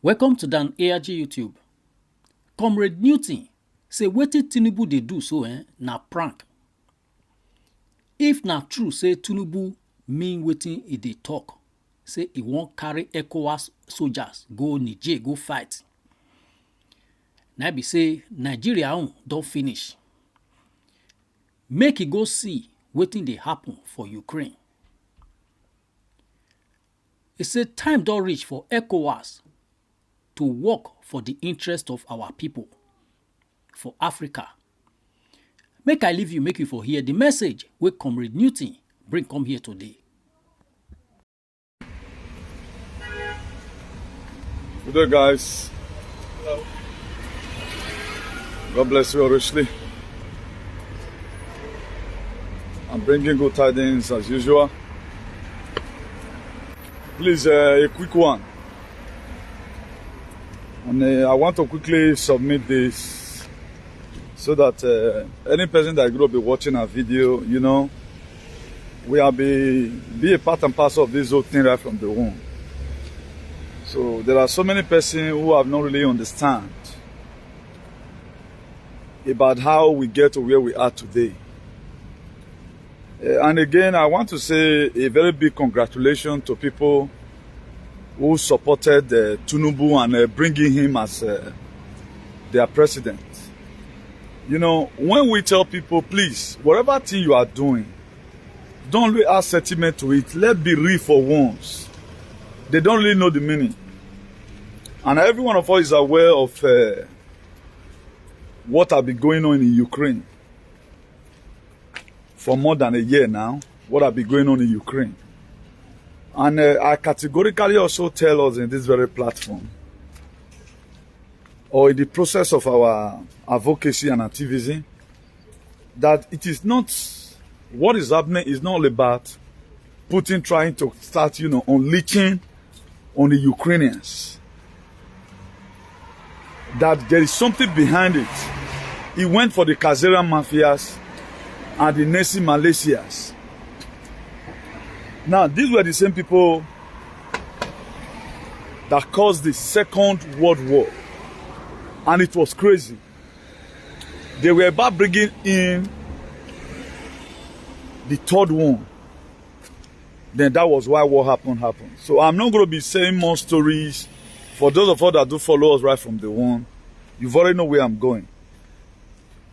Welcome to Dan ARG YouTube. Comrade Newton say wetin Tinubu dey do so na prank. If na true say Tinubu mean wetin e dey talk, say e wan carry Ecowas soldiers go Niger go fight, na be say Nigeria own don finish. Make e go see wetin dey happen for Ukraine. E say time don reach for Ecowas to work for the interest of our people for Africa. Make I leave you, make you for hear the message wey Comrade Newton bring come here today. Good day, guys. Hello. God bless you all richly. I'm bringing good tidings as usual. Please, a quick one. And I want to quickly submit this so that any person that will be watching our video, you know, we will be a part and parcel of this whole thing right from the womb. So there are so many persons who have not really understand about how we get to where we are today. And again, I want to say a very big congratulations to people who supported Tinubu and bringing him as their president. You know, when we tell people, please, whatever thing you are doing, don't really add sentiment to it. Let be real for once. They don't really know the meaning. And every one of us is aware of what has been going on in Ukraine. For more than a year now, what has been going on in Ukraine. And I categorically also tell us in this very platform, or in the process of our advocacy and activism, that it is not, what is happening is not all about Putin trying to start, you know, unleashing on the Ukrainians. That there is something behind it. He went for the Kazarian mafias and the Nazi Malaysias. Now, these were the same people that caused the Second World War. And it was crazy. They were about bringing in the third one. Then that was why what happened. So I'm not going to be saying more stories. For those of us that do follow us right from the one, you've already know where I'm going.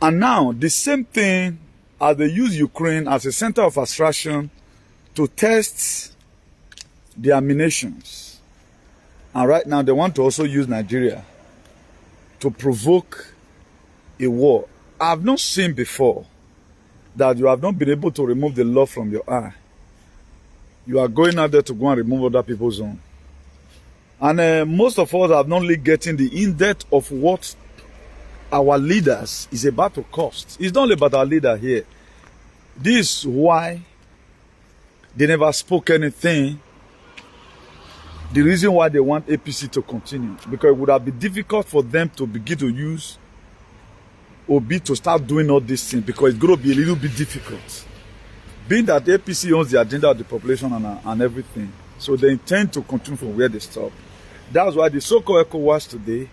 And now, the same thing as they use Ukraine as a center of attraction to test their munitions. And right now, they want to also use Nigeria to provoke a war. I have not seen before that you have not been able to remove the love from your eye. You are going out there to go and remove other people's own. And most of us are not really getting the in-depth of what our leaders is about to cost. It's not only about our leader here. This is why they never spoke anything. The reason why they want APC to continue. Because it would have been difficult for them to begin to use Obi to start doing all these things. Because it's going to be a little bit difficult. Being that the APC owns the agenda of the population and everything. So they intend to continue from where they stop. That's why the so-called Ecowas today,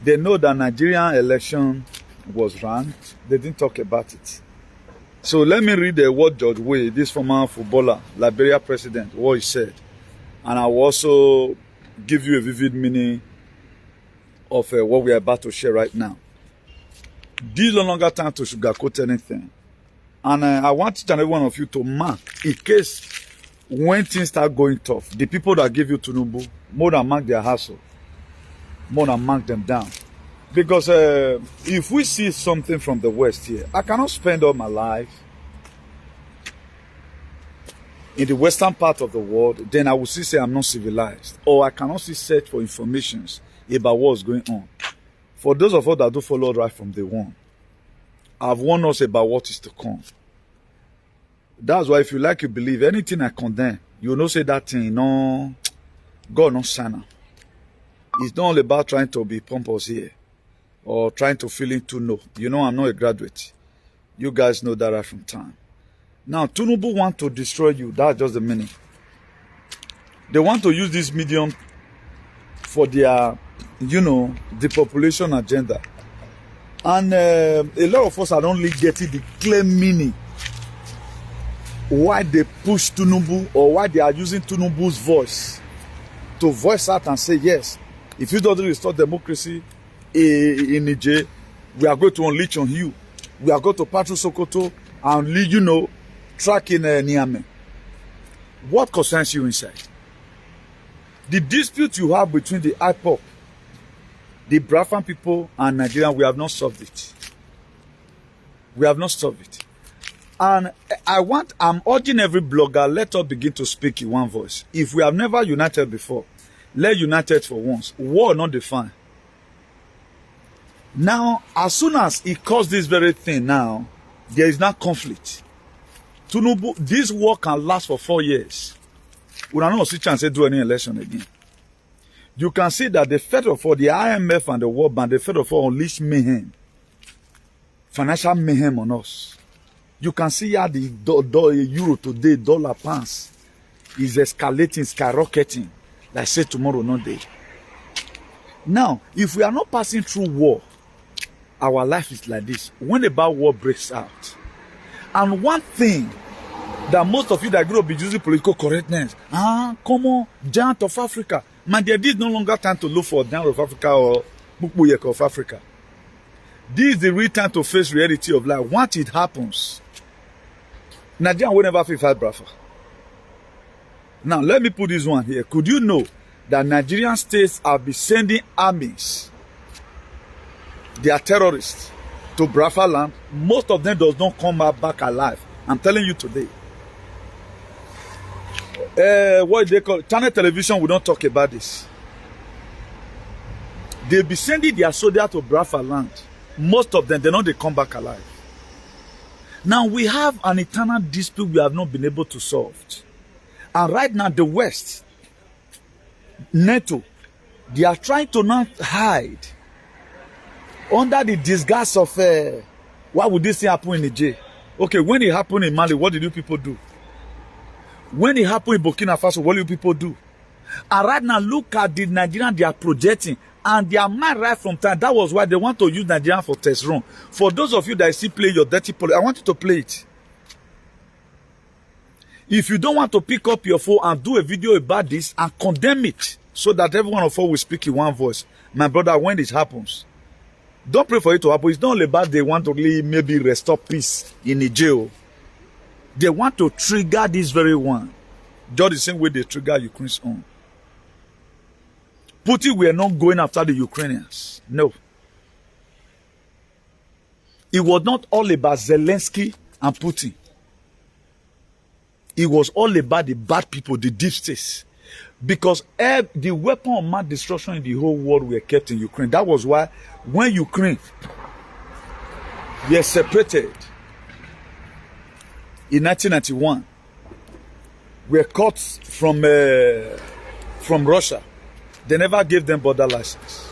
they know that Nigerian election was ranked. They didn't talk about it. So let me read what George Weah, this former footballer, Liberia president, what he said. And I will also give you a vivid meaning of what we are about to share right now. This is no longer time to sugarcoat anything. And I want each and every one of you to mark, in case when things start going tough, the people that give you Tinubu, more than mark their hustle, more than mark them down. Because if we see something from the West here, I cannot spend all my life in the western part of the world, then I will still say I'm not civilized. Or I cannot still search for information about what's going on. For those of us that do follow right from day one, I've warned us about what is to come. That's why if you like, you believe, anything I condemn, you know say that thing, no, God no sana. It's not all about trying to be pompous here. Or trying to feel it to know. You know I'm not a graduate. You guys know that right from time. Now, Tinubu want to destroy you. That's just the meaning. They want to use this medium for their you know, the population agenda. And a lot of us are only getting the clear meaning why they push Tinubu, or why they are using Tinubu's voice to voice out and say, yes, if you don't restore democracy in Niger, we are going to unleash on you. We are going to patrol Sokoto and lead, you know, track in Niamey. What concerns you inside? The dispute you have between the IPOP, the Biafran people, and Nigeria, we have not solved it. We have not solved it. And I'm urging every blogger, let us begin to speak in one voice. If we have never united before, let's unite for once. War not defined. Now, as soon as it caused this very thing now, there is now conflict. Tinubu, this war can last for 4 years. We don't know if chance to do any election again. You can see that the first of all, the IMF and the World Bank, the first of all, unleashed mayhem, financial mayhem on us. You can see how the euro today, dollar pounds, is escalating, skyrocketing. Like I said, tomorrow, not day. Now, if we are not passing through war, our life is like this. When the bad war breaks out, and one thing that most of you that grew up be using political correctness, come on, giant of Africa. Man, there is no longer time to look for giant of Africa or Mukbuyek of Africa. This is the real time to face reality of life. Once it happens, Nigeria will never fight Biafra. Now, let me put this one here. Could you know that Nigerian states have been sending armies, they are terrorists, to Biafra land? Most of them does not come back alive. I'm telling you today. What they call channel television, we don't talk about this. They be sending their soldiers to Biafra land. Most of them, they come back alive. Now we have an eternal dispute we have not been able to solve. And right now the West, NATO, they are trying to not hide under the disguise of why would this thing happen in Niger? Okay, when it happened in Mali, what did you people do? When it happened in Burkina Faso, what do you people do? And right now, look at the Nigerian they are projecting. And they are mad right from time. That was why they want to use Nigerian for test run. For those of you that still play your dirty politics, I want you to play it. If you don't want to pick up your phone and do a video about this and condemn it, so that every one of us will speak in one voice, my brother, when this happens, don't pray for it to happen. It's not only about they want to really maybe restore peace in Niger. They want to trigger this very one. Just the same way they trigger Ukraine's own. Putin were not going after the Ukrainians. No. It was not all about Zelensky and Putin. It was all about the bad people, the deep states. Because the weapon of mass destruction in the whole world were kept in Ukraine. That was why when Ukraine were separated in 1991, were cut from Russia, they never gave them border license.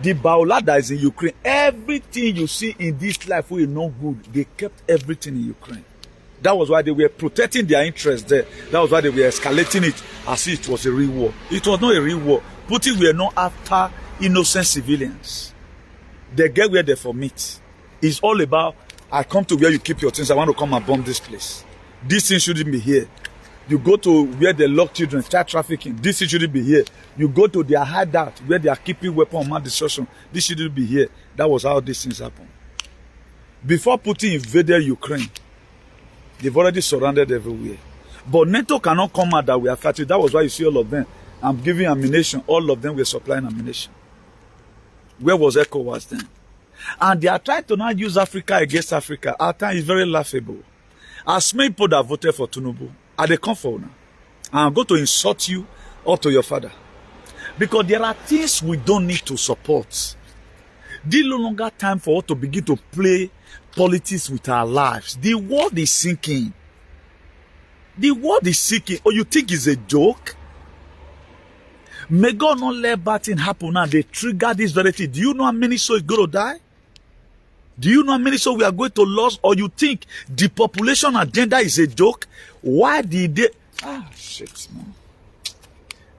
The Baola that is in Ukraine, everything you see in this life will no good. They kept everything in Ukraine. That was why they were protecting their interests there. That was why they were escalating it as if it was a real war. It was not a real war. Putin were not after innocent civilians. They get where they for meet. It's all about, I come to where you keep your things. I want to come and bomb this place. This thing shouldn't be here. You go to where they lock children, child trafficking. This shouldn't be here. You go to their hideout where they are keeping weapons of mass destruction. This shouldn't be here. That was how these things happened. Before Putin invaded Ukraine, they've already surrounded everywhere. But NATO cannot come out that we are fighting. That was why you see all of them. I'm giving ammunition. All of them were supplying ammunition. Where was Ecowas then? And they are trying to now use Africa against Africa. Our time is very laughable. As many people that voted for Tinubu, are they come for now? I'm going to insult you or to your father. Because there are things we don't need to support. There's no longer time for us to begin to play politics with our lives. The world is sinking. The world is sinking. Or you think it's a joke? May God not let bad things happen now. They trigger this very thing. Do you know how many souls going to die? Do you know how many souls we are going to lose? Or you think the population agenda is a joke? Why did they... shit, man.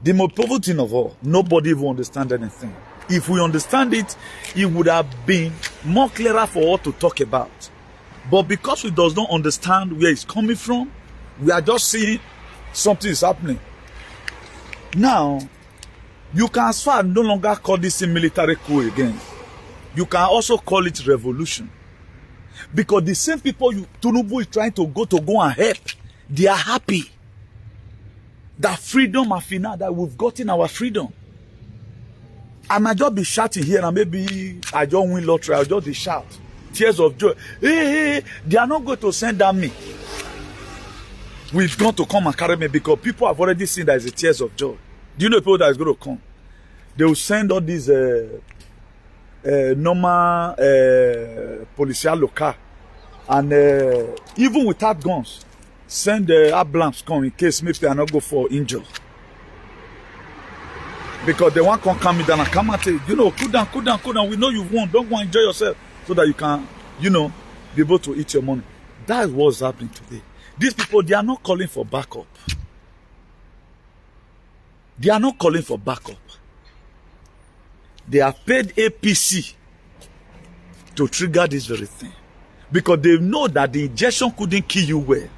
The most powerful thing of all, nobody will understand anything. If we understand it, it would have been more clearer for us to talk about. But because we does not understand where it's coming from, we are just seeing something is happening. Now, you can as far no longer call this a military coup again. You can also call it revolution. Because the same people Tinubu is trying to go and help, they are happy that freedom and finance, that we've gotten our freedom. I might just be shouting here and maybe I just win lottery, I'll just be shout. Tears of joy. Hey, they are not going to send down me. We've got to come and carry me because people have already seen that it's a tears of joy. Do you know people that is going to come? They will send all these normal policial local and even without guns, send ambulance come in case maybe they are not go for injury. Because they want to come down and come and say, you know, cool down. We know you've won. Don't go and enjoy yourself so that you can, you know, be able to eat your money. That's what's happening today. These people, they are not calling for backup. They are not calling for backup. They have paid APC to trigger this very thing. Because they know that the injection couldn't kill you well.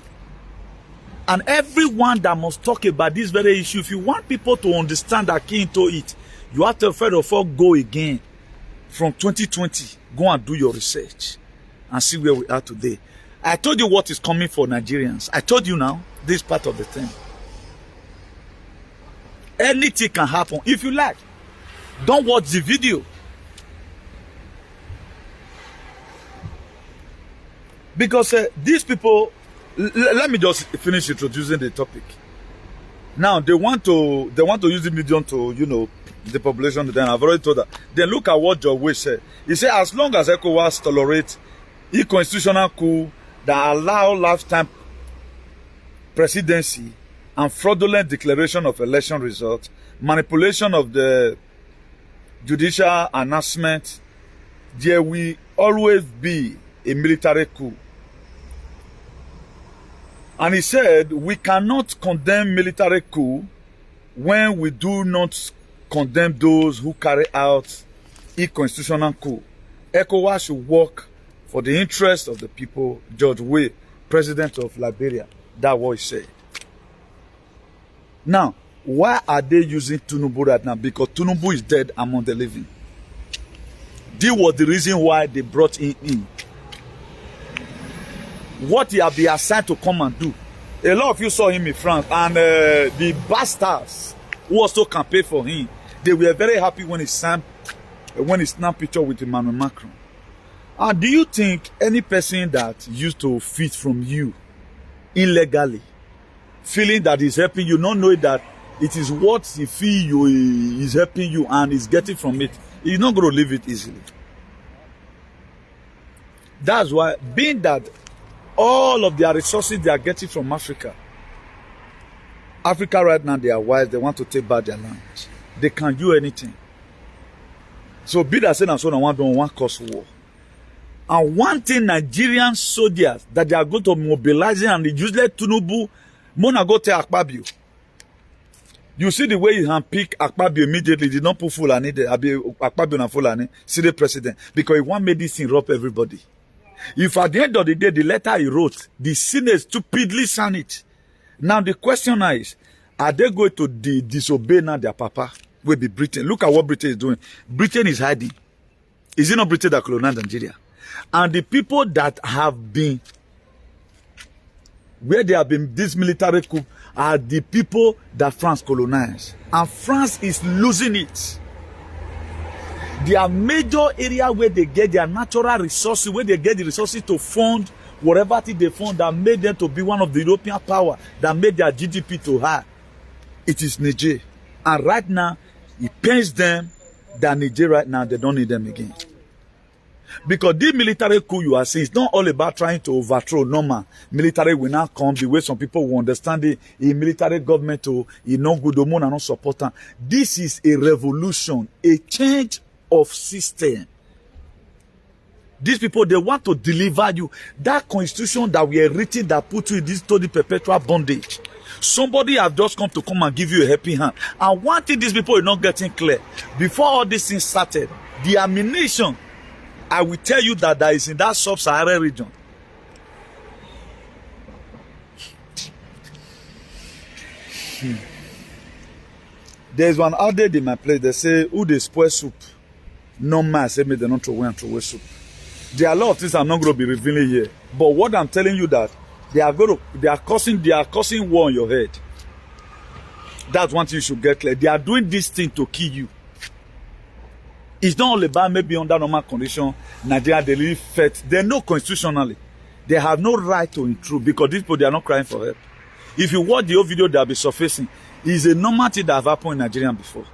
And everyone that must talk about this very issue, if you want people to understand that key into it, you have to first of all go again from 2020. Go and do your research and see where we are today. I told you what is coming for Nigerians. I told you now, this part of the thing. Anything can happen. If you like, don't watch the video. Because these people, let me just finish introducing the topic. Now they want to use the medium to, you know, the population. Then I've already told that. Then look at what George Weah said. He said, as long as Ecowas tolerate constitutional coup that allow lifetime presidency and fraudulent declaration of election results, manipulation of the judicial announcement, there will always be a military coup. And he said, we cannot condemn military coup when we do not condemn those who carry out constitutional coup. ECOWAS should work for the interest of the people. George Weah, president of Liberia, that's what he said. Now, why are they using Tinubu right now? Because Tinubu is dead among the living. This was the reason why they brought him in. What he had been assigned to come and do. A lot of you saw him in France, and the bastards who also campaigned for him, they were very happy when he snapped picture with Emmanuel Macron. And do you think any person that used to feed from you illegally, feeling that he's helping you, not knowing that it is what he feel you is helping you and is getting from it, he's not going to leave it easily. That's why, being that all of their resources they are getting from Africa right now, they are wise, they want to take back their land. They can do anything. So be that saying and so on, one cause war. And one thing, Nigerian soldiers that they are going to mobilize and the useless Tinubu, Mona go to Akpabio. You see the way he handpicked Akpabio immediately, did not put Fulani there, Akpabio and Fulani, see the president, because he want make this thing rob everybody. If at the end of the day, the letter he wrote, the Senate stupidly signed it. Now the question is, are they going to disobey now their papa? Will be Britain. Look at what Britain is doing. Britain is hiding. Is it not Britain that colonized Nigeria? And the people that have been, where there have been this military coup, are the people that France colonized. And France is losing it. Their major area where they get their natural resources, where they get the resources to fund whatever thing they fund that made them to be one of the European power, that made their GDP to high. It is Niger. And right now, it pains them that Niger right now, they don't need them again. Because this military coup you are seeing, it's not all about trying to overthrow normal. Military will not come the way some people will understand it. In military government, is no good, and not support them. This is a revolution, a change of system. These people, they want to deliver you that constitution that we are written that put you in this totally perpetual bondage. Somebody have just come and give you a helping hand. And one thing these people are not getting clear, before all these things started, the ammunition, I will tell you that is in that sub-Saharan region. There's one adage in my place, they say, who they spoil soup? No man say me they don't throw away soup. There are a lot of things I'm not going to be revealing here. But what I'm telling you that they are causing war on your head. That's one thing you should get clear. They are doing this thing to kill you. It's not all about maybe under normal condition, Nigeria they live fit. They know constitutionally. They have no right to intrude because these people they are not crying for help. If you watch the old video that will be surfacing, it's a normal thing that have happened in Nigeria before.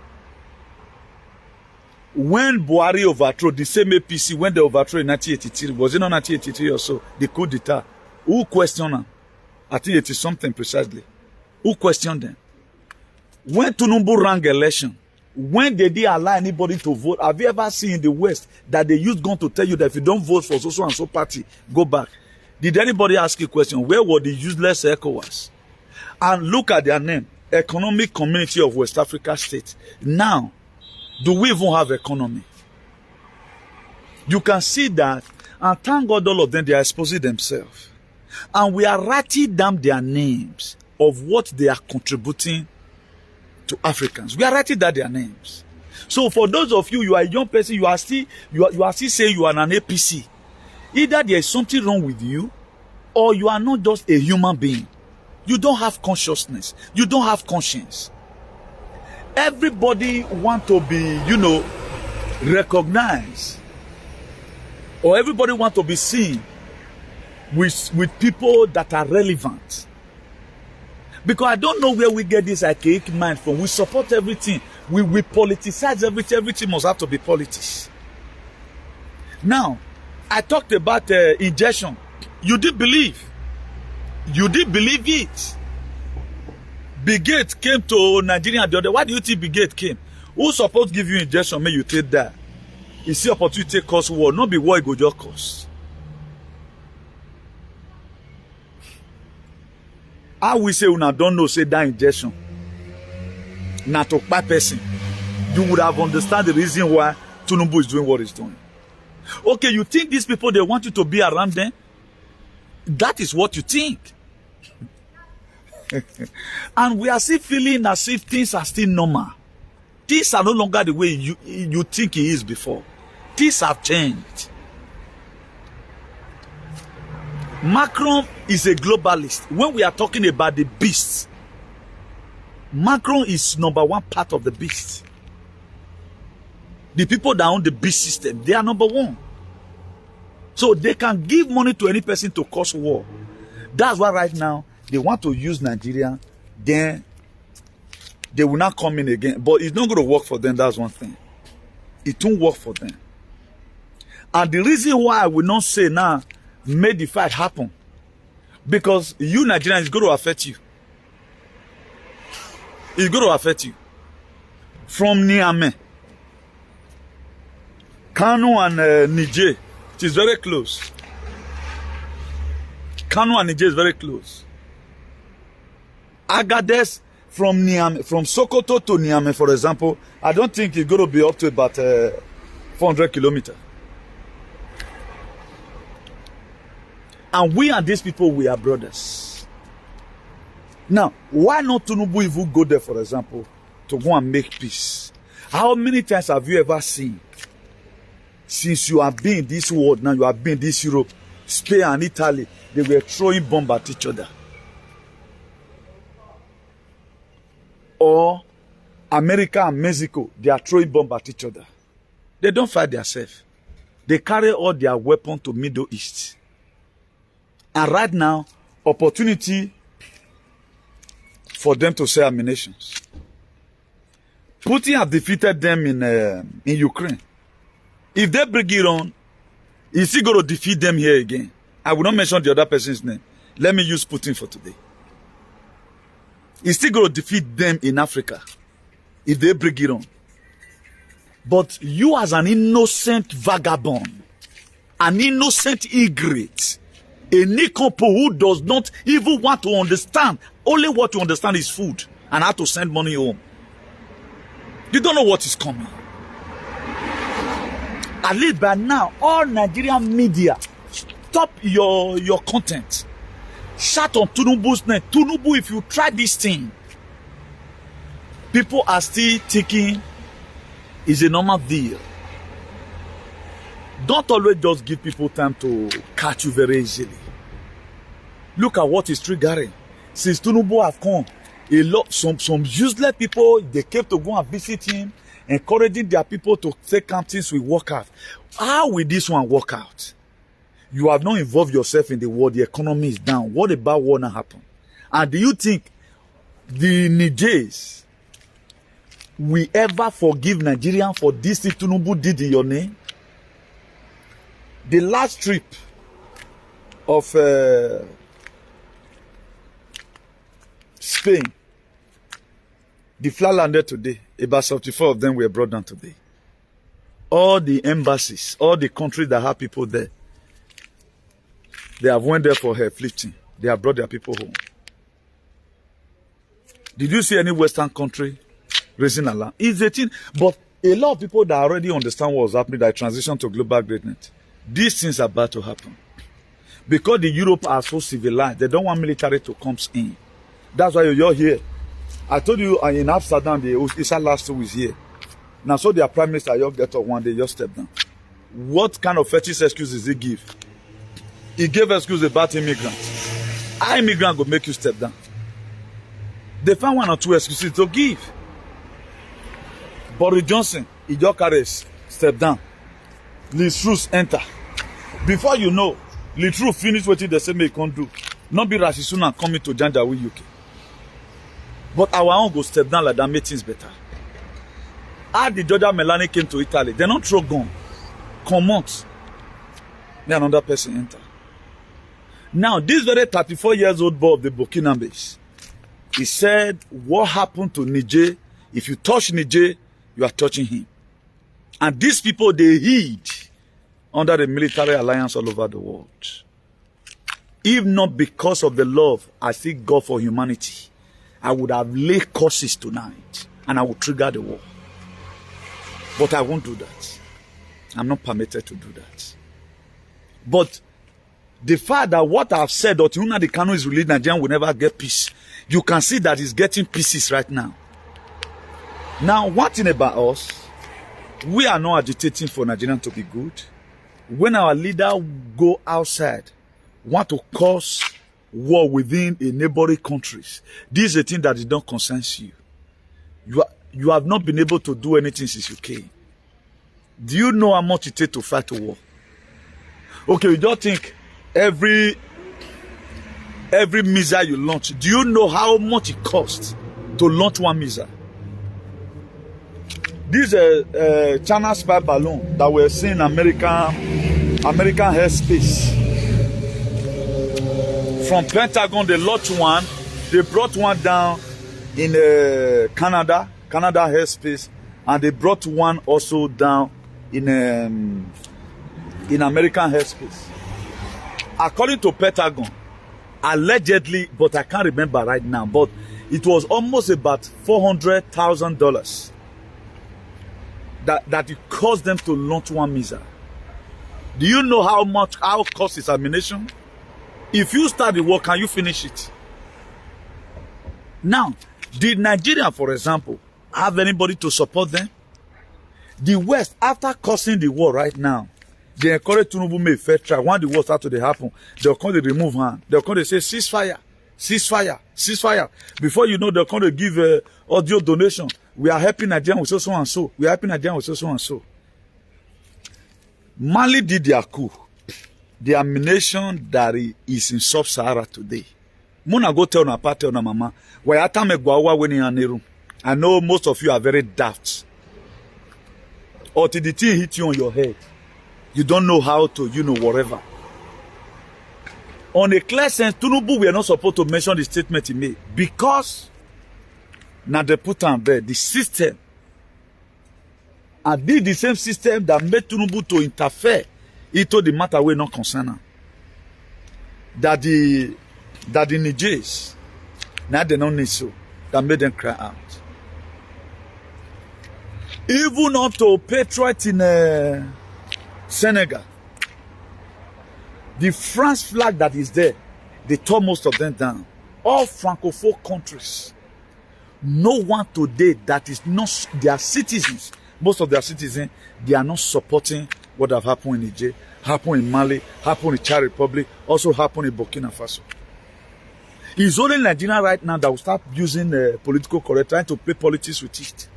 When Buhari overthrew the same APC, when they overthrew in 1983, was it not 1983 or so, the coup d'etat, who questioned them? I think it is something precisely. Who questioned them? When Tinubu ran election, when they didn't allow anybody to vote, have you ever seen in the West that they use gun to tell you that if you don't vote for so and so party, go back? Did anybody ask you a question? Where were the useless Ecowas? And look at their name, Economic Community of West Africa States. Now, do we even have economy? You can see that, and thank God all of them, they are exposing themselves. And we are writing down their names of what they are contributing to Africans. We are writing down their names. So for those of you, you are a young person, you are still saying you are an APC. Either there is something wrong with you, or you are not just a human being. You don't have consciousness. You don't have conscience. Everybody want to be, recognized. Or everybody want to be seen with people that are relevant. Because I don't know where we get this archaic mind from. We support everything. We politicize everything. Everything must have to be politics. Now, I talked about injection. You did believe. You did believe it. Brigade came to Nigeria the other. Why do you think Brigade came? Who supposed to give you injection? May you take that. You see opportunity cause war. Not be war it go just cause. How we say una don't know say that injection. Not to buy person. You would have understand the reason why Tinubu is doing what he's doing. Okay, you think these people they want you to be around them? That is what you think. And we are still feeling as if things are still normal. Things are no longer the way you think it is before. Things have changed. Macron is a globalist. When we are talking about the beast, Macron is number one part of the beast. The people that own the beast system, they are number one. So they can give money to any person to cause war. That's why right now they want to use Nigeria. Then they will not come in again. But it's not going to work for them. That's one thing. It won't work for them. And the reason why I will not say now, make the fight happen. Because you Nigerians, it's going to affect you. It's going to affect you. From Niamey, Kano and Niger, it is very close. Kano and Niger is very close. Agadez from Niamey, from Sokoto to Niamey, for example, I don't think it's going to be up to about 400 kilometers. And we and these people, we are brothers. Now, why not Tinubu even go there, for example, to go and make peace? How many times have you ever seen, since you have been in this world, now you have been in this Europe, Spain and Italy, they were throwing bombs at each other? Or America and Mexico, they are throwing bombs at each other. They don't fight themselves. They carry all their weapons to Middle East. And right now, opportunity for them to sell ammunitions. Putin have defeated them in Ukraine. If they bring it on, is he going to defeat them here again? I will not mention the other person's name. Let me use Putin for today. Is still going to defeat them in Africa if they bring it on. But you as an innocent vagabond, an innocent ingrate, A Nikompo who does not even want to understand. Only what you understand is food and how to send money home. You don't know what is coming. At least by now, all Nigerian media, stop your content. Shout on Tinubu's name. Tinubu, if you try this thing, people are still thinking it's a normal deal. Don't always just give people time to catch you very easily. Look at what is triggering. Since Tinubu have come, a lot, some useless people, they came to go and visit him, encouraging their people to take things will work out. How will this one work out? You have not involved yourself in the world. The economy is down. What about what now happen? And do you think the Nigerians will ever forgive Nigerians for this thing Tinubu did in your name? The last trip of Spain, the flag landed today. About 74 of them were brought down today. All the embassies, all the countries that have people there, they have went there for airlifting. They have brought their people home. Did you see any Western country raising alarm? It's a thing, but a lot of people that already understand what's happening, that transition to global greatness, these things are about to happen. Because the Europe are so civilized, they don't want military to come in. That's why you're here. I told you in Amsterdam, the Isa last 2 weeks here. Now, so their prime minister, you get up one day, just step down. What kind of fetish excuses he give? He gave excuse about immigrants. How immigrant go make you step down? They found 1 or 2 excuses to give. Boris Johnson, he just carries step down. Liz Truss enter. Before you know, Liz Truss finish what they say he can't do. Not be Rishi Sunak coming to Janjaweed, UK. But our own go step down like that, make things better. How the Georgia Melani came to Italy, they don't throw gun. Come out. Then another person enter. Now, this very 34 years old boy of the Burkinabes, he said, what happened to Niger? If you touch Niger, you are touching him. And these people, they hid under the military alliance all over the world. If not because of the love I see God for humanity, I would have laid curses tonight and I would trigger the war. But I won't do that. I'm not permitted to do that. But the fact that what I've said, that the Kano is released, Nigeria will never get peace. You can see that it's getting pieces right now. Now, one thing about us, we are not agitating for Nigeria to be good. When our leader go outside, want to cause war within a neighboring countries, this is a thing that it don't concern you. You have not been able to do anything since you came. Do you know how much it takes to fight a war? Okay, you don't think every missile you launch, do you know how much it costs to launch one missile? This China spy balloon that we're seeing American airspace. From Pentagon, they launched one. They brought one down in Canada airspace, and they brought one also down in American airspace. According to Pentagon, allegedly, but I can't remember right now, but it was almost about $400,000 that it cost them to launch one missile. Do you know how cost is ammunition? If you start the war, can you finish it? Now, did Nigeria, for example, have anybody to support them? The West, after causing the war right now, they encourage Tinubu make fair try. When the war started to happen, they'll come to remove hand. They'll come to say ceasefire, ceasefire, ceasefire. Before you know, they'll come to give audio donation. We are helping Nigeria with so and so. We are helping Nigeria with so and so. Mali did their coup. The ammunition that is in sub-Sahara today. Muna go tell na papa, tell na mama. I know most of you are very daft. Or till the thing hit you on your head. You don't know how to, whatever. On a clear sense, Tinubu, we are not supposed to mention the statement he made. Because, now they put on there, the system. And this the same system that made Tinubu to interfere into the matter we're not concerned. that the Nigers, now they don't need so, that made them cry out. Even up to patriot in Senegal, the France flag that is there, they tore most of them down. All Francophone countries, no one today that is not their citizens, most of their citizens, they are not supporting what have happened in Niger, happened in Mali, happened in Czech Republic, also happened in Burkina Faso. It's only Nigeria right now that will start using political correct, trying to play politics with it.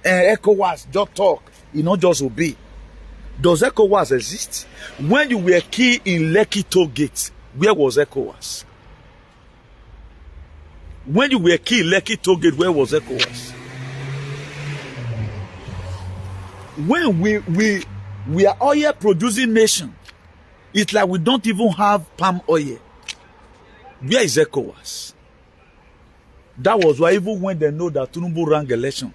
And Ecowas, just talk, not just obey. Does Ecowas exist? When you were key in Lekki toll gate, where was Ecowas? When you were key in Lekki toll gate, where was Ecowas? When we are oil producing nation, it's like we don't even have palm oil. Where is Ecowas? That was why even when they know that Tinubu ran election,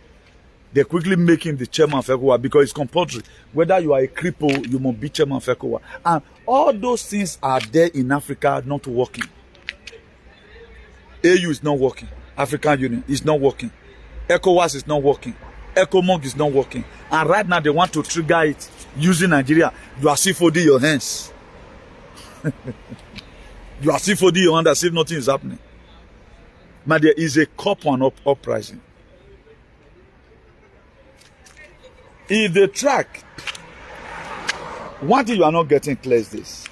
they quickly make him the chairman of Ecowas because it's compulsory. Whether you are a cripple, you must be chairman of Ecowas. And all those things are there in Africa not working. AU is not working. African Union is not working. ECOWAS is not working. ECOMOG is not working. And right now they want to trigger it using Nigeria. You are still folding your hands. You are still folding your hands as if nothing is happening. But there is a cup on uprising. If they track, one thing you are not getting clear is this.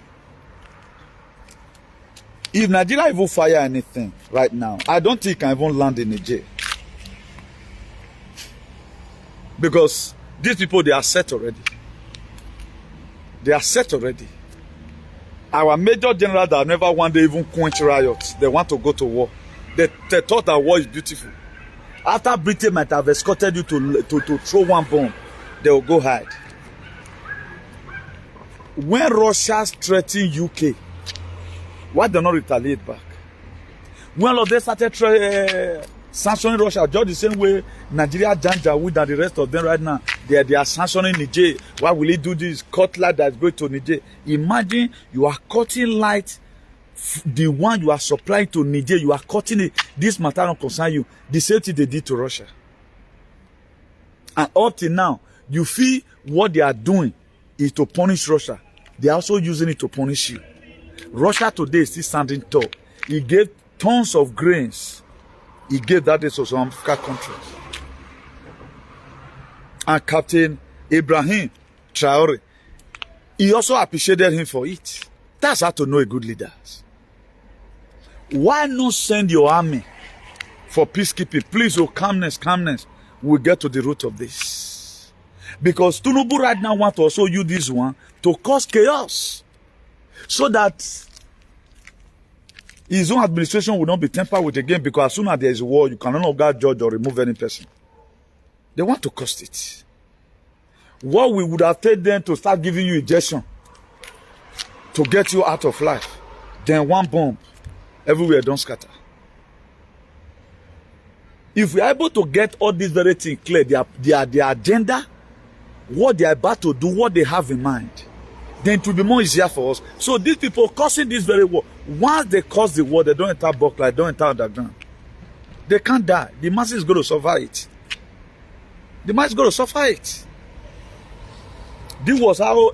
If Nigeria even fire anything right now, I don't think it can even land in Niger. Because these people, they are set already. They are set already. Our major general that never one day even quench riots, they want to go to war. They thought that war is beautiful. After Britain might have escorted you to throw one bomb, they will go hide. When Russia threatened UK, why they not retaliate back? When they started sanctioning Russia, just the same way Nigeria, Janjaweed, and the rest of them right now, they are sanctioning Niger. Why will he do this? Cut light that's going to Niger. Imagine you are cutting light, the one you are supplying to Niger, you are cutting it. This matter don't concern you. The same thing they did to Russia. And up till now, you feel what they are doing is to punish Russia. They are also using it to punish you. Russia today is still standing tall. He gave tons of grains. He gave that to some African countries. And Captain Ibrahim Traore, he also appreciated him for it. That's how to know a good leader. Why not send your army for peacekeeping? Please, oh, calmness. We'll get to the root of this. Because Tinubu right now want to also use this one to cause chaos. So that his own administration will not be tampered with again, because as soon as there is war, you can no longer judge or remove any person. They want to cost it. What we would have told them to start giving you injection to get you out of life, then one bomb, everywhere don't scatter. If we are able to get all these very things clear, their agenda, what they are about to do, what they have in mind, then it will be more easier for us. So these people causing this very war, once they cause the war, they don't enter Bucklight, don't enter underground. They can't die. The masses is going to suffer it. The masses is going to suffer it. This was how,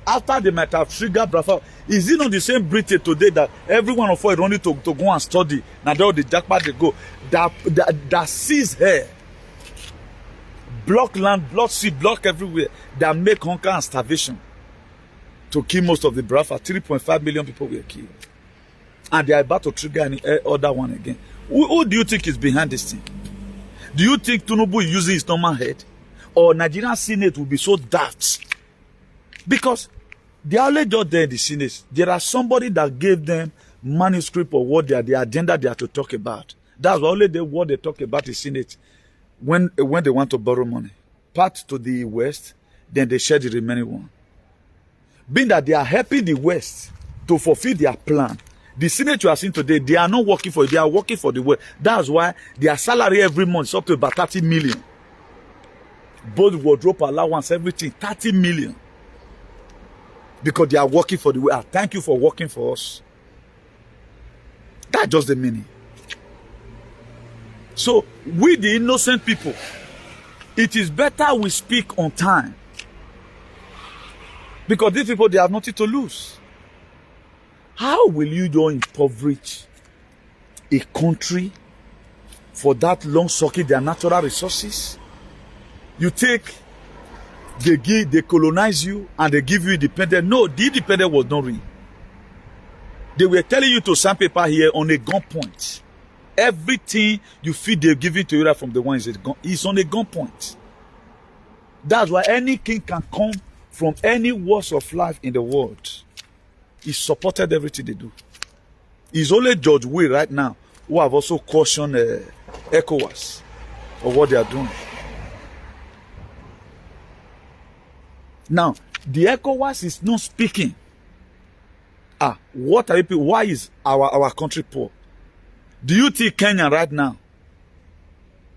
after they might have triggered Brafa, is it not the same Britain today that every one of us is only to go and study? Now they all the jackpot they go. That sees here. Block land, block sea, block everywhere. That make hunger and starvation to kill most of the Brafa. 3.5 million people were killed. And they are about to trigger any other one again. Who do you think is behind this thing? Do you think Tinubu is using his normal head? Or Nigerian Senate will be so daft? Because they are only just there in the Senate. There are somebody that gave them manuscript of what they are, the agenda they are to talk about. That's only what they talk about in the Senate when they want to borrow money. Part to the West, then they share the remaining one. Being that they are helping the West to fulfill their plan, the Senate you are seeing today, they are not working for it, they are working for the West. That's why their salary every month is up to about 30 million. Both wardrobe allowance, everything, 30 million. Because they are working for the West. Thank you for working for us. That's just the meaning. So, we the innocent people, it is better we speak on time. Because these people, they have nothing to lose. How will you don't impoverish a country for that long sucking their natural resources? You take, they colonize you and they give you independence. No, the independence was not real. They were telling you to sign paper here on a gunpoint. Everything you feel they're giving to you right from the one is on a gunpoint. That's why any king can come from any walks of life in the world. He supported everything they do. It's only George Will right now who have also cautioned Ecowas of what they are doing. Now, the Ecowas is not speaking. What are you? Why is our country poor? Do you think Kenya right now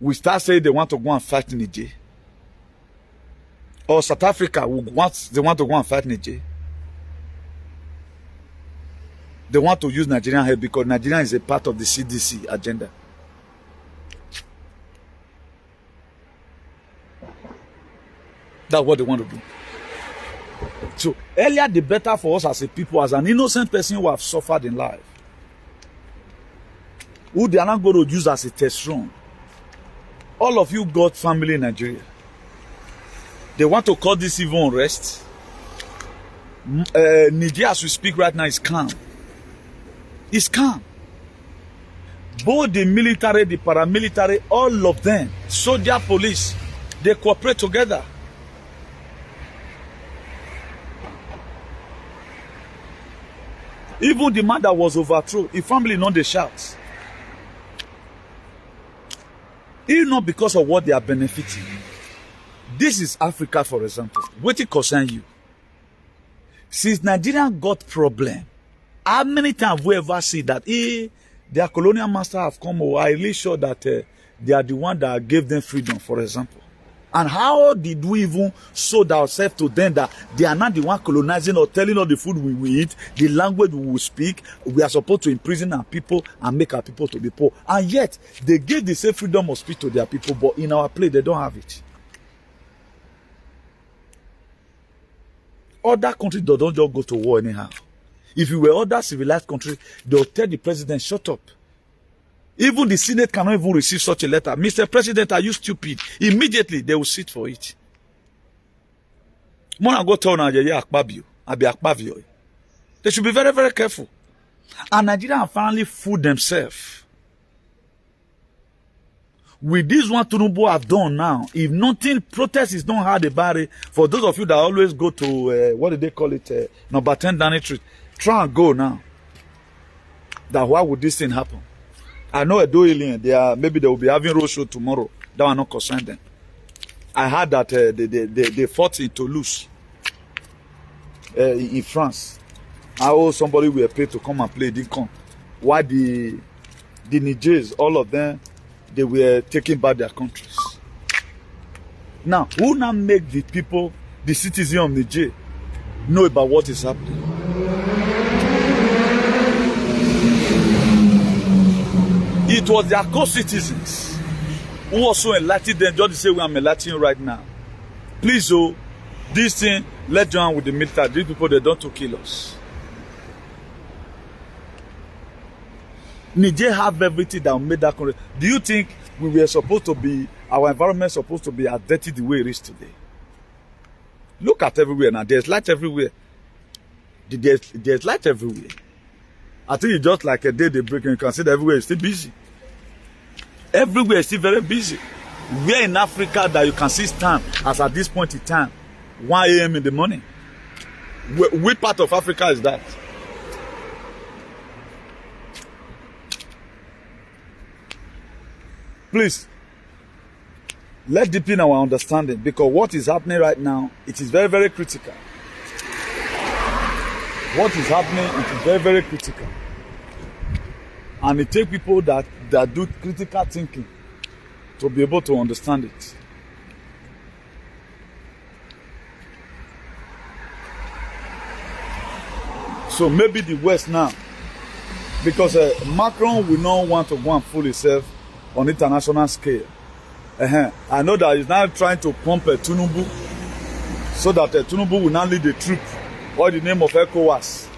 will start saying they want to go and fight Niger? Or South Africa they want to go and fight Niger? They want to use Nigerian help because Nigeria is a part of the CDC agenda. That's what they want to do. So earlier the better for us as a people, as an innocent person who have suffered in life, who they are not going to use as a test run. All of you got family in Nigeria. They want to call this even unrest. Niger, as we speak right now, is calm. It's calm. Both the military, the paramilitary, all of them, soldier, police, they cooperate together. Even the man that was overthrown, his family know they shout. Even not because of what they are benefiting. This is Africa, for example. What it concern you? Since Nigeria got problem, how many times have we ever see that their colonial master have come over? I'm really sure that they are the one that gave them freedom, for example. And how did we even sold ourselves to them that they are not the one colonizing or telling us the food we will eat, the language we will speak? We are supposed to imprison our people and make our people to be poor. And yet, they gave the same freedom of speech to their people, but in our place, they don't have it. Other countries don't just go to war anyhow. If you were other civilized countries, they'll tell the president, shut up. Even the Senate cannot even receive such a letter. Mr. President, are you stupid? Immediately, they will sit for it. They should be very, very careful. And Nigeria have finally fooled themselves. With this one Tinubu have done now, if nothing, protest is not hard about it. For those of you that always go to, what do they call it, number 10 Downing Street, try and go now. That why would this thing happen? I know Edo Alien, maybe they will be having road show tomorrow. That will not concern them. I heard that they fought in Toulouse, in France. How somebody will pay to come and play, didn't come. Why the Nigers, all of them, they were taking back their countries. Now, who now make the people, the citizens of Niger, know about what is happening? It was their co-citizens who also enlightened them, just the same way I'm enlightening right now. Please, this thing, let's join with the military. These people, they don't to kill us. Niger have everything that made that country. Do you think we were supposed to be, our environment supposed to be as dirty the way it is today? Look at everywhere now. There's light everywhere. There's light everywhere. I think it's just like a day they break and you can see that everywhere is still busy. Everywhere is still very busy. Where in Africa that you can see time as at this point in time, 1 a.m. in the morning? Which part of Africa is that? Please, let's deepen our understanding, because what is happening right now, it is very, very critical. What is happening, it is very, very critical. And it takes people that do critical thinking to be able to understand it. So maybe the West now, Because Macron will not want to go and fool himself on international scale. I know that he's now trying to pump Tinubu so that Tinubu will now lead the troop or the name of Ecowas.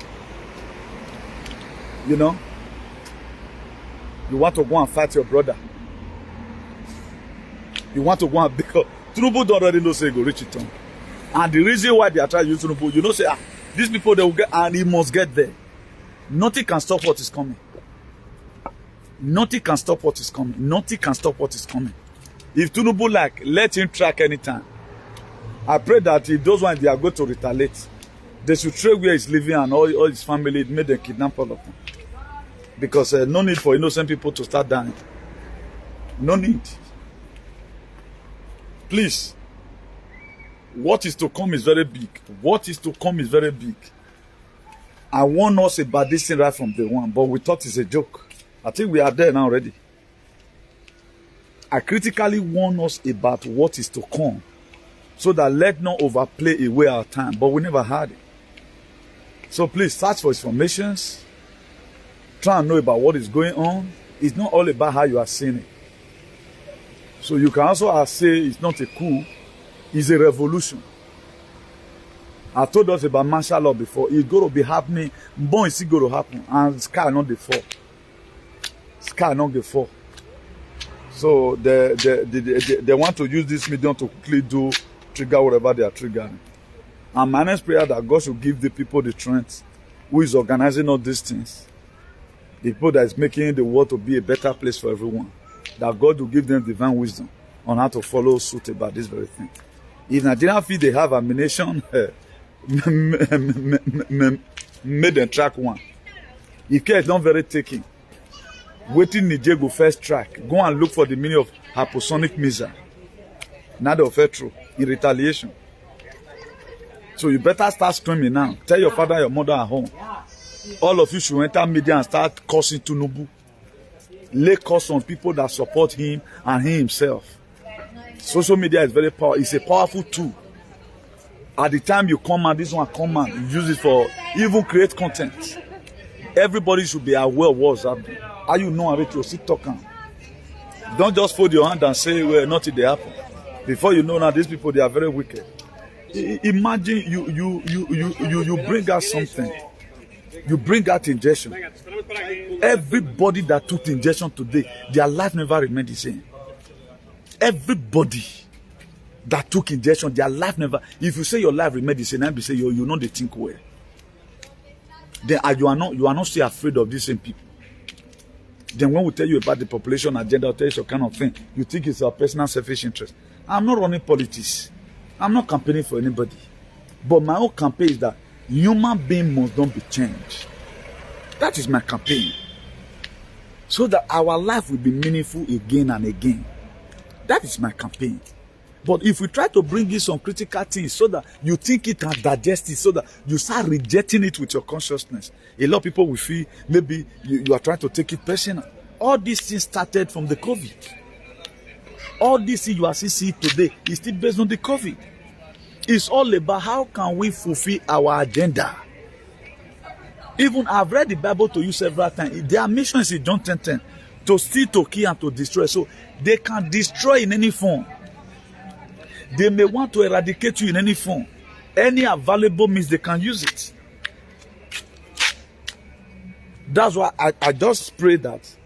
You know, you want to go and fight your brother. You want to go and because Tinubu don't already know say go reach it on. And the reason why they are trying to use Tinubu, you know, say these people they will get and he must get there. Nothing can stop what is coming. Nothing can stop what is coming. Nothing can stop what is coming. If Tinubu like, let him track anytime. I pray that if those ones they are going to retaliate, they should track where he's living and all his family, made them kidnap all of them. Because no need for innocent people to start dying. No need. Please. What is to come is very big. What is to come is very big. I warned us about this thing right from day one, but we thought it's a joke. I think we are there now already. I critically warn us about what is to come, so that let not overplay away our time, but we never had it. So please search for informations. Try and know about what is going on. It's not all about how you are seeing it. So you can also say it's not a coup, it's a revolution. I told us about martial law before. It's going to be happening. More is going to happen. And sky not the fall. Sky not the fall. So they want to use this medium to quickly trigger whatever they are triggering. And my next prayer that God should give the people the strength who is organizing all these things. The people that is making the world to be a better place for everyone. That God will give them divine wisdom on how to follow suit about this very thing. If Nigeria feel they have ammunition, made them track one. If care is not very taking, waiting Niger go first track. Go and look for the meaning of hypersonic missile. Now they'll fail through in retaliation. So you better start screaming now. Tell your father and your mother at home. All of you should enter media and start cursing Tinubu. Lay curse on people that support him and he himself. Social media is very powerful. It's a powerful tool. At the time you come out, this one come out, you use it for even create content. Everybody should be aware of what's happening. How you know about your sit talking? Don't just fold your hand and say, well, nothing they happen. Before you know now, these people they are very wicked. Imagine you bring out something. You bring out injection. Everybody that took the injection today, their life never remained the same. Everybody that took injection, their life never. If you say your life remained the same, I say you know they think well. Then you are not still afraid of these same people. Then when we tell you about the population agenda, or tell you some kind of thing, you think it's our personal selfish interest. I'm not running politics. I'm not campaigning for anybody. But my own campaign is that human beings must not be changed. That is my campaign. So that our life will be meaningful again and again. That is my campaign. But if we try to bring in some critical things so that you think it can digest it, so that you start rejecting it with your consciousness, a lot of people will feel maybe you are trying to take it personal. All these things started from the COVID. All this things you are seeing today is still based on the COVID. It's all about how can we fulfill our agenda. Even I've read the Bible to you several times. Their mission is in John 10:10, to steal, to kill, and to destroy. So they can destroy in any form. They may want to eradicate you in any form. Any available means they can use it. That's why I just pray that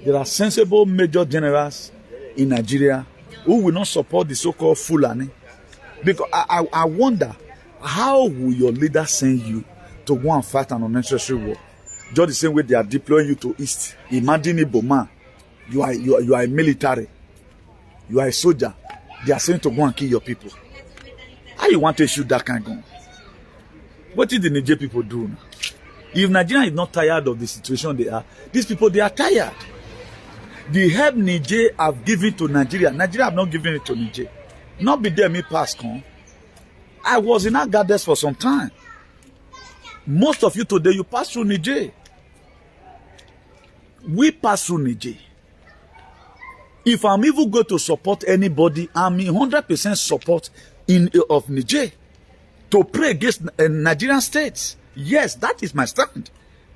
there are sensible major generals in Nigeria who will not support the so-called Fulani. Because I wonder, how will your leader send you to go and fight an unnecessary war? Just the same way they are deploying you to East. Imagine Iboma. You are a military. You are a soldier. They are saying to go and kill your people. How you want to shoot that kind of gun? What did the Niger people do now? If Nigeria is not tired of the situation they are, these people, they are tired. The help Niger have given to Nigeria, Nigeria have not given it to Niger. Not be there me pass, con. I was in Agadez for some time. Most of you today, you pass through Niger. We pass through Niger. If I'm even going to support anybody, I'm in 100% support of Niger to pray against Nigerian states. Yes, that is my stand.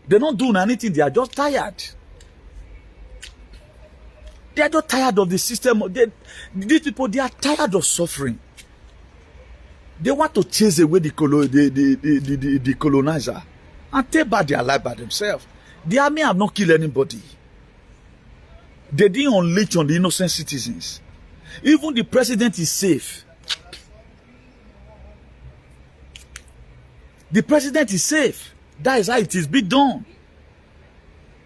They're not doing anything. They are just tired. They are just tired of the system. These people, they are tired of suffering. They want to chase away the colonizer and take back their life by themselves. The army have not killed anybody. They didn't unleash on the innocent citizens. Even the president is safe. The president is safe. That is how it is being done.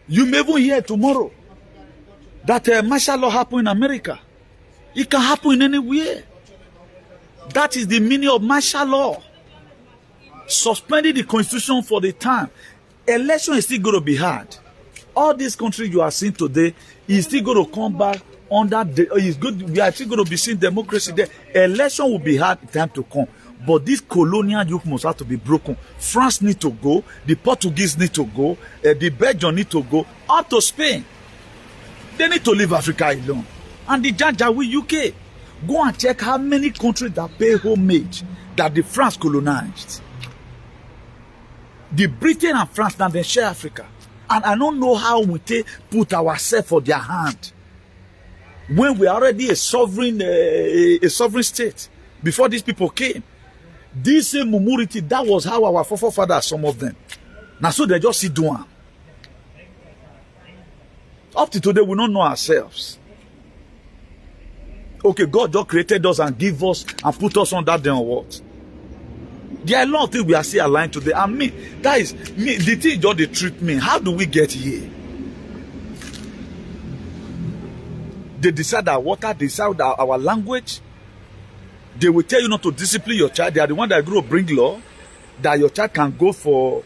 You may even hear tomorrow that martial law happen in America. It can happen in anywhere. That is the meaning of martial law. Suspending the constitution for the time. Election is still going to be hard. All these countries you are seeing today is still going to come back under we are still going to be seeing democracy there. Election will be hard in time to come. But this colonial yoke must have to be broken. France need to go. The Portuguese need to go. The Belgians need to go. Up to Spain. They need to leave Africa alone. And the Janjaweed UK. Go and check how many countries that pay homage that the France colonized. The Britain and France now they share Africa. And I don't know how we put ourselves for their hand. When we are already a sovereign state. Before these people came. This same mumurity, that was how our forefathers, some of them. Now so they just sit down. Up to today, we don't know ourselves. Okay, God just created us and give us and put us under them or what? There are a lot of things we are still aligned today. And me, that is, me, the thing just they treat me. How do we get here? They decide our water, they decide our language. They will tell you not to discipline your child. They are the one that will bring law that your child can go for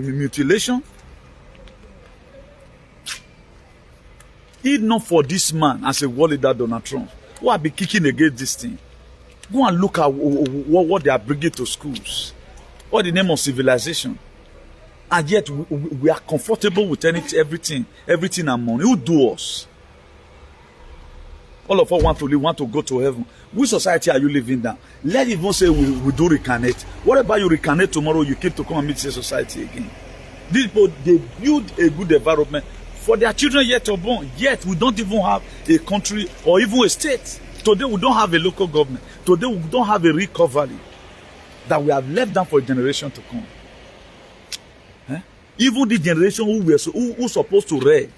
mutilation. If not for this man as a world leader, Donald Trump, who have been kicking against this thing. Go and look at what they are bringing to schools. What the name of civilization. And yet we are comfortable with everything and money. Who do us? All of us want to live, want to go to heaven. Which society are you living in? Let even say we do reincarnate. What about you reincarnate tomorrow, you keep to come and meet the society again? These people, they build a good environment for their children yet to born. Yet we don't even have a country or even a state. Today we don't have a local government. Today we don't have a recovery that we have left down for a generation to come. Even the generation who supposed to read.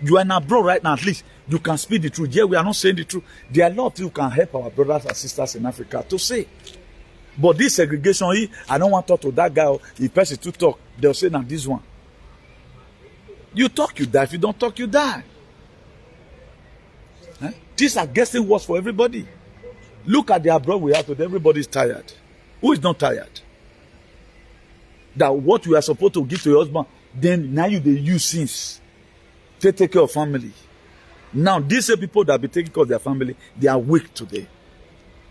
You are in abroad right now, at least you can speak the truth. Yeah, we are not saying the truth. There are a lot of people who can help our brothers and sisters in Africa to say. But this segregation, I don't want to talk to that guy. If person to talk, they'll say, now this one. You talk, you die. If you don't talk, you die. These are guessing words for everybody. Look at the abroad we have today. Everybody's tired. Who is not tired? That what you are supposed to give to your husband, then now they use since. Take care of family. Now, these are people that be taking care of their family, they are weak today.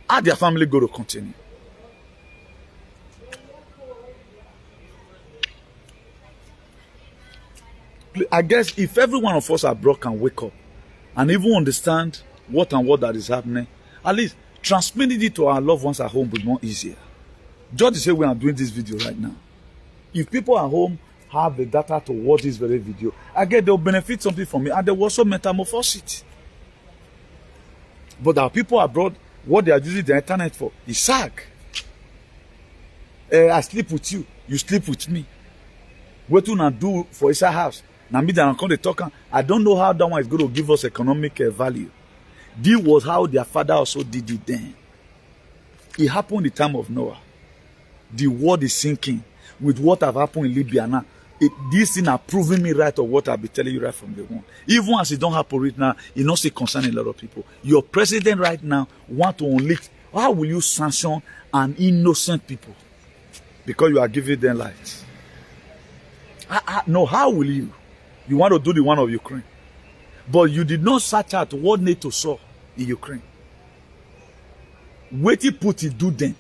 How their family going to continue? I guess if every one of us abroad can wake up and even understand what that is happening, at least transmitting it to our loved ones at home will be more easier. Just the same way I'm doing this video right now. If people at home have the data to watch this very video, I get they'll benefit something from it, and they will also metamorphose it. But our people abroad, what they are using the internet for is sack. I sleep with you, you sleep with me. What do not do for inside house? Now me that I'm come to talk. I don't know how that one is going to give us economic value. This was how their father also did it then. It happened in the time of Noah. The world is sinking with what have happened in Libya now. This thing are proving me right of what I'll be telling you right from the one. Even as it don't happen right now, it not still concern a lot of people. Your president right now want to unleash. How will you sanction an innocent people? Because you are giving them light. No, how will you? You want to do the one of Ukraine. But you did not search out what NATO saw in Ukraine. Wait till Putin do them.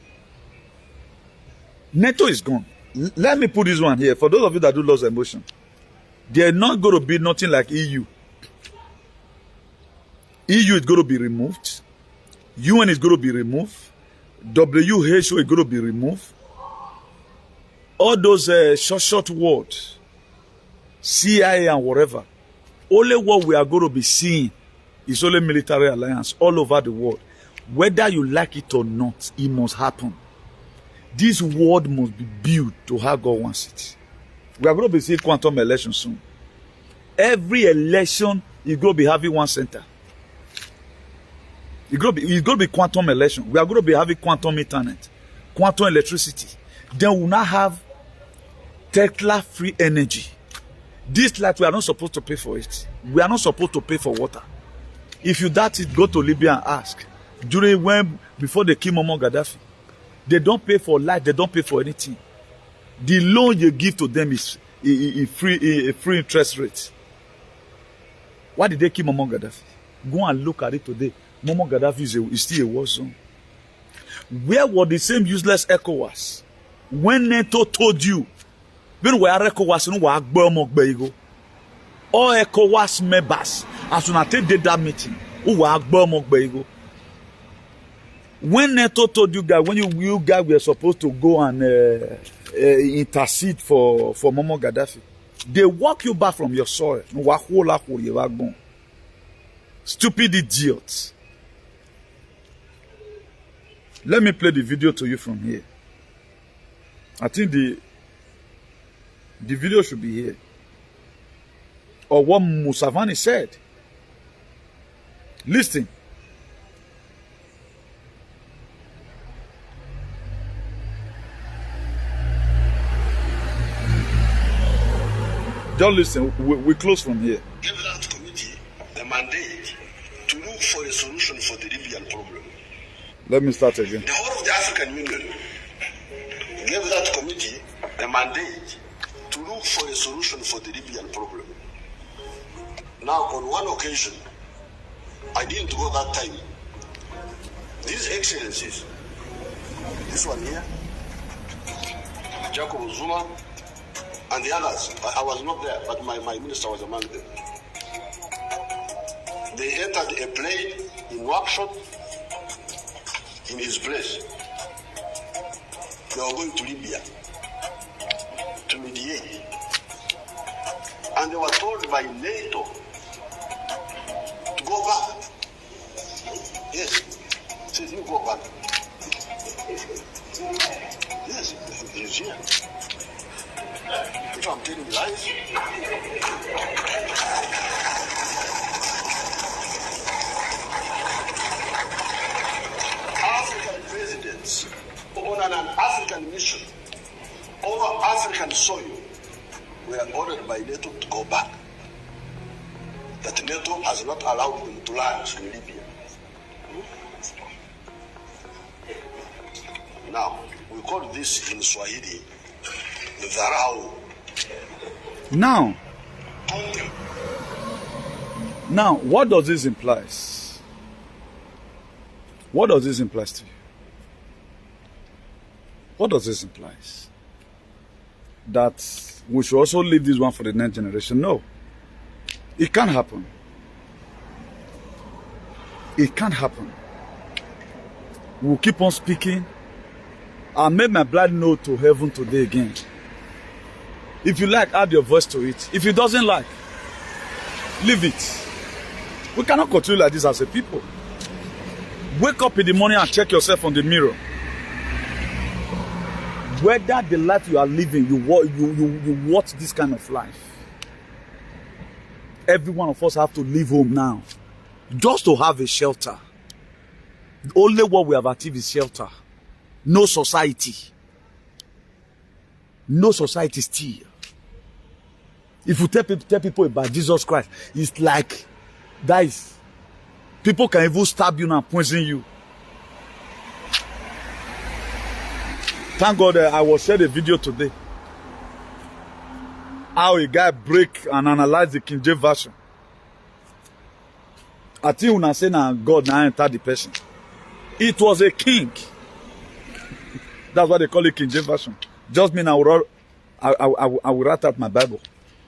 NATO is gone. Let me put this one here. For those of you that do lose emotion. They're not going to be nothing like EU. EU is going to be removed. UN is going to be removed. WHO is going to be removed. All those short words, CIA and whatever, only what we are going to be seeing is only military alliance all over the world. Whether you like it or not, it must happen. This world must be built to how God wants it. We are going to be seeing quantum election soon. Every election is going to be having one center. It's going to be quantum election. We are going to be having quantum internet, quantum electricity. Then we will now have Tesla free energy. This light, we are not supposed to pay for it. We are not supposed to pay for water. If you doubt it, go to Libya and ask. Before they kill Muammar Gaddafi, they don't pay for light, they don't pay for anything. The loan you give to them is a free interest rate. Why did they kill Muammar Gaddafi? Go and look at it today. Muammar Gaddafi is still a war zone. Where were the same useless Ecowas? When NATO told you, when we are Ecowas, all Ecowas members, as soon as they did that meeting, when NATO told you guys, when you guys were supposed to go and intercede for Muammar Gaddafi, they walk you back from your soil. Stupid idiots. Let me play the video to you from here. I think the video should be here. Or what Musavani said. Listen. Just listen. We close from here. Give that committee the mandate to look for a solution for the Libyan problem. Let me start again. The whole of the African Union gave that committee the mandate to look for a solution for the Libyan problem. Now, on one occasion, I didn't go that time. These excellencies, this one here, Jacob Zuma, and the others, I was not there, but my minister was among them. They entered a plane in workshop in his place. They were going to Libya to mediate. And they were told by NATO to go back. Yes. Says you go back. Yes, he's here. If I'm telling lies. African presidents on an African mission over African soil were ordered by NATO to go back. That NATO has not allowed them to land in Libya. Now, we call this in Swahili the dharau. Now, what does this imply? What does this imply to you? What does this imply? That we should also leave this one for the next generation? No. It can't happen. It can't happen. We'll keep on speaking. I made my blood know to heaven today again. If you like, add your voice to it. If it doesn't like, leave it. We cannot continue like this as a people. Wake up in the morning and check yourself on the mirror. Whether the life you are living, you watch this kind of life. Every one of us have to leave home now. Just to have a shelter. Only what we have achieved is shelter. No society. No society still. If you tell people about Jesus Christ, it's like, guys, people can even stab you and poison you. Thank God I was shared a video today. How a guy break and analyze the King James version. I think when I say now God now entered the person. It was a king. That's why they call it King James version. Just mean I will write out my Bible.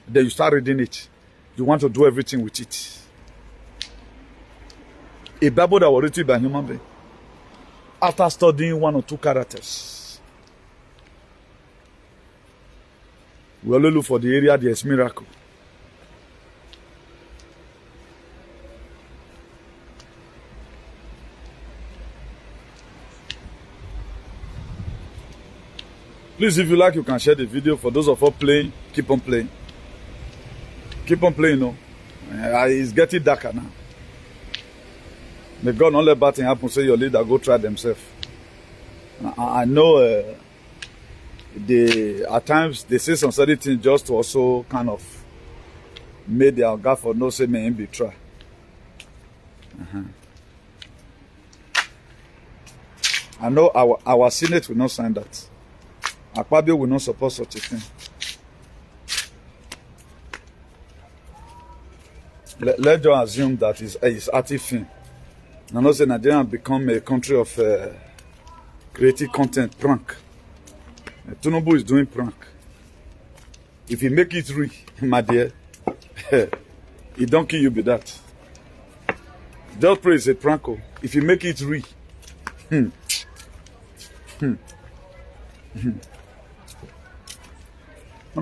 Then you start reading it. You want to do everything with it. A Bible that was written by a human being. After studying one or two characters. We only look for the area there's miracle. Please, if you like, you can share the video. For those of us playing, keep on playing. Keep on playing, no. It's getting darker now. May God not let bad thing happen. Say your leader go try themselves. I know at times they say some certain things just to also kind of make their God for no say may be try. I know our Senate will not sign that. Akpabio will not support such a thing. Let's just assume that it's active thing. I know say Nigeria become a country of creative content prank. Tinubu is doing prank. If he make it real, my dear, he don't kill you with that. Just pray it's a prank. If you make it real, when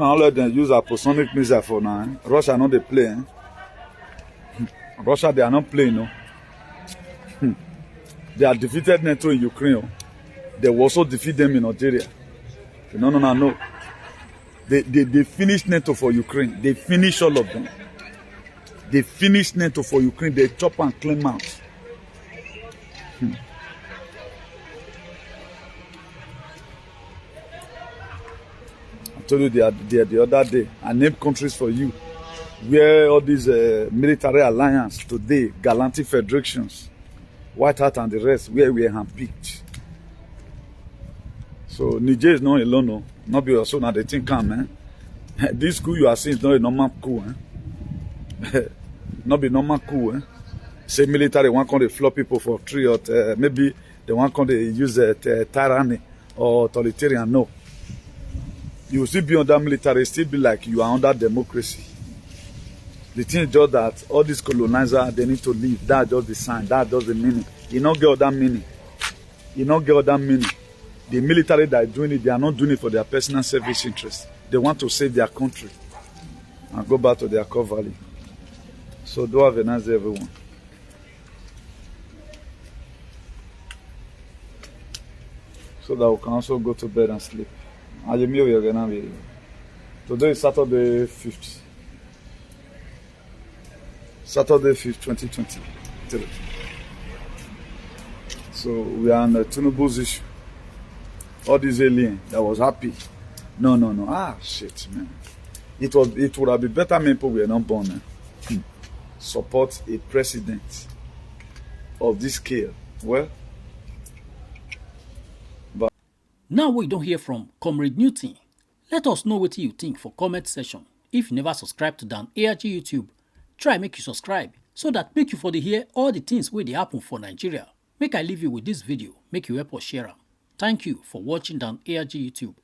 I let them use hypersonic missile for now, Russia not they play. Russia they are not playing, no. They are defeated NATO in Ukraine. They will also defeat them in Algeria. No. They finished NATO for Ukraine. They finished all of them. They finished NATO for Ukraine. They chop and clean out. I told you the other day, I named countries for you where all these military alliance today, galactic federations, White Hat and the rest, where we are handpicked. So Niger is not alone, no. Not be also now the thing come, man. This coup you are seeing is not a normal coup, not be normal coup, Say military one can they flop people for 3 or maybe they one can they use tyranny or authoritarian. No. You will still be under military, still be like you are under democracy. The thing is just that all these colonizers, they need to leave. That's just the sign. That's just the meaning. You don't get all that meaning. You don't get all that meaning. The military that are doing it, they are not doing it for their personal selfish interest. They want to save their country and go back to their core value. So do have a nice day, everyone. So that we can also go to bed and sleep. Today is Saturday 5th. Saturday 5th, 2023. So we are on the Tinubu's issue. All these aliens that was happy. No. Ah, shit, man. It would have been better people we are not born. Support a president of this scale. Well, but now we don't hear from Comrade Newton. Let us know what you think for comment section. If you never subscribe to Dan ARG YouTube, try make you subscribe so that make you for the hear all the things where they happen for Nigeria. Make I leave you with this video, make you help us share them. Thank you for watching Dan ARG YouTube.